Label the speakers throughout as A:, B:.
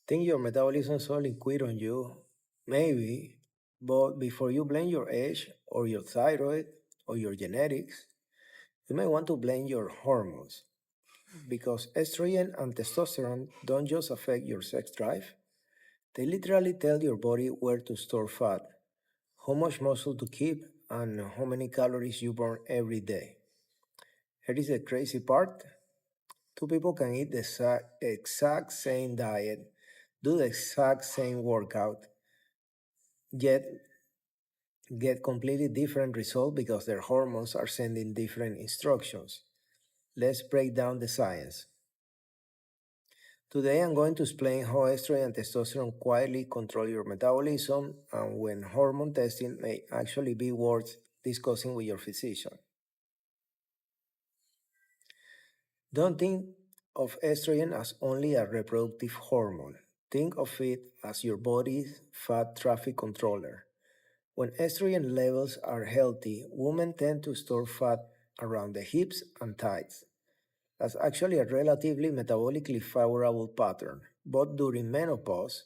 A: Think your metabolism slowly quit on you? Maybe, but before you blame your age or your thyroid or your genetics, you may want to blame your hormones because estrogen and testosterone don't just affect your sex drive, they literally tell your body where to store fat, how much muscle to keep, and how many calories you burn every day. Here is the crazy part. Two people can eat the exact same diet, do the exact same workout, yet get completely different results because their hormones are sending different instructions. Let's break down the science. Today I'm going to explain how estrogen and testosterone quietly control your metabolism and when hormone testing may actually be worth discussing with your physician. Don't think of estrogen as only a reproductive hormone. Think of it as your body's fat traffic controller. When estrogen levels are healthy, women tend to store fat around the hips and thighs. That's actually a relatively metabolically favorable pattern, but during menopause,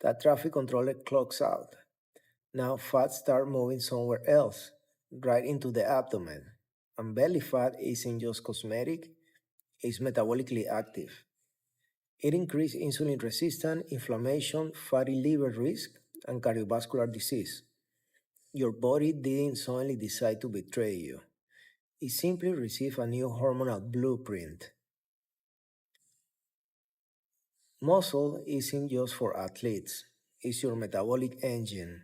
A: that traffic controller clocks out. Now fat start moving somewhere else, right into the abdomen. And belly fat isn't just cosmetic, it's metabolically active. It increases insulin resistance, inflammation, fatty liver risk, and cardiovascular disease. Your body didn't suddenly decide to betray you. It simply received a new hormonal blueprint. Muscle isn't just for athletes, it's your metabolic engine.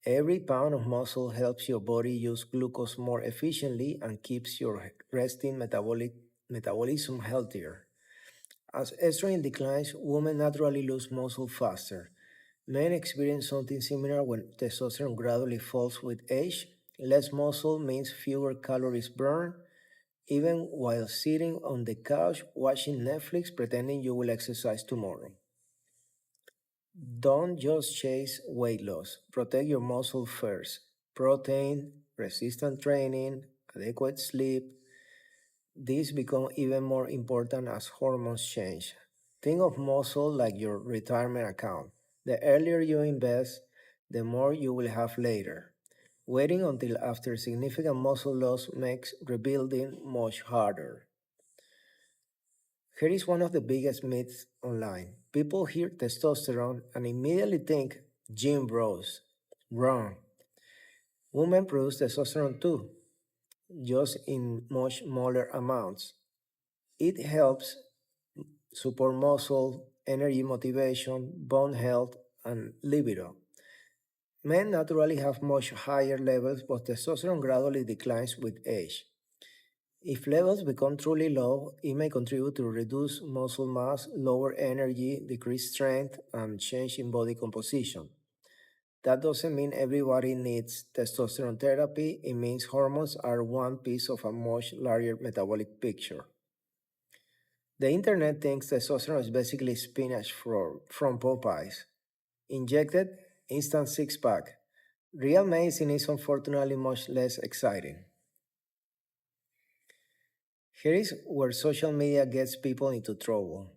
A: Every pound of muscle helps your body use glucose more efficiently and keeps your resting metabolism healthier. As estrogen declines, women naturally lose muscle faster. Men experience something similar when testosterone gradually falls with age. Less muscle means fewer calories burned, even while sitting on the couch watching Netflix pretending you will exercise tomorrow. Don't just chase weight loss, protect your muscle first. Protein, resistant training, adequate sleep, these become even more important as hormones change. Think of muscle like your retirement account. The earlier you invest, the more you will have later. Waiting until after significant muscle loss makes rebuilding much harder. Here is one of the biggest myths online. People hear testosterone and immediately think gym bros. Wrong. Women produce testosterone too, just in much smaller amounts. It helps support muscle, energy motivation, bone health, and libido. Men naturally have much higher levels, but testosterone gradually declines with age. If levels become truly low, it may contribute to reduced muscle mass, lower energy, decreased strength, and change in body composition. That doesn't mean everybody needs testosterone therapy, it means hormones are one piece of a much larger metabolic picture. The internet thinks testosterone is basically spinach from Popeyes. Injected, instant six pack. Real medicine is unfortunately much less exciting. Here is where social media gets people into trouble.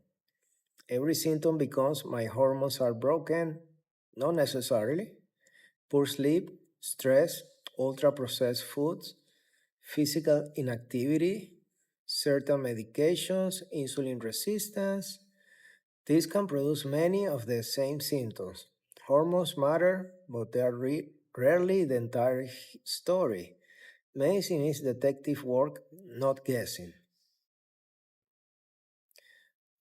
A: Every symptom becomes my hormones are broken. Not necessarily. Poor sleep, stress, ultra processed foods, physical inactivity, certain medications, insulin resistance. These can produce many of the same symptoms. Hormones matter, but they are rarely the entire story. Medicine is detective work, not guessing.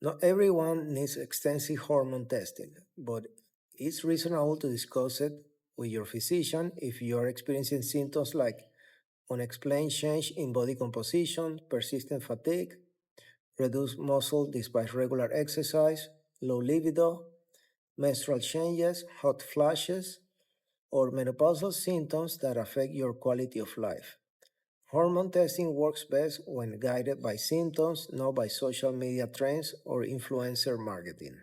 A: Not everyone needs extensive hormone testing, but it's reasonable to discuss it with your physician if you are experiencing symptoms like unexplained change in body composition, persistent fatigue, reduced muscle despite regular exercise, low libido, menstrual changes, hot flashes, or menopausal symptoms that affect your quality of life. Hormone testing works best when guided by symptoms, not by social media trends or influencer marketing.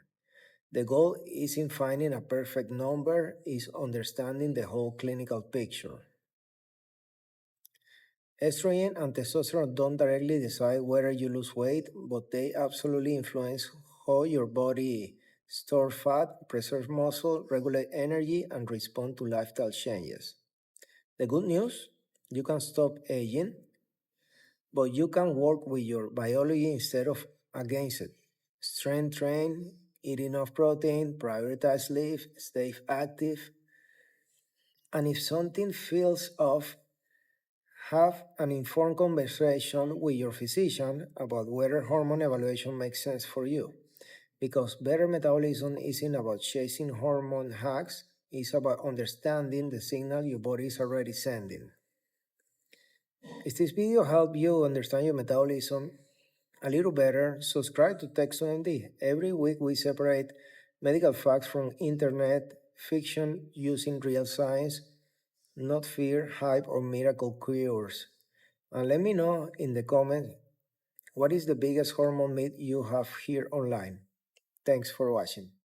A: The goal isn't finding a perfect number, is understanding the whole clinical picture. Estrogen and testosterone don't directly decide whether you lose weight, but they absolutely influence how your body store fat, preserve muscle, regulate energy, and respond to lifestyle changes. The good news, you can stop aging, but you can work with your biology instead of against it. Strength train, eat enough protein, prioritize sleep, stay active, and if something feels off, have an informed conversation with your physician about whether hormone evaluation makes sense for you. Because better metabolism isn't about chasing hormone hacks, it's about understanding the signal your body is already sending. If this video helped you understand your metabolism a little better, subscribe to TechSunMD. Every week we separate medical facts from internet fiction using real science, not fear, hype, or miracle cures. And let me know in the comments what is the biggest hormone myth you have here online. Thanks for watching.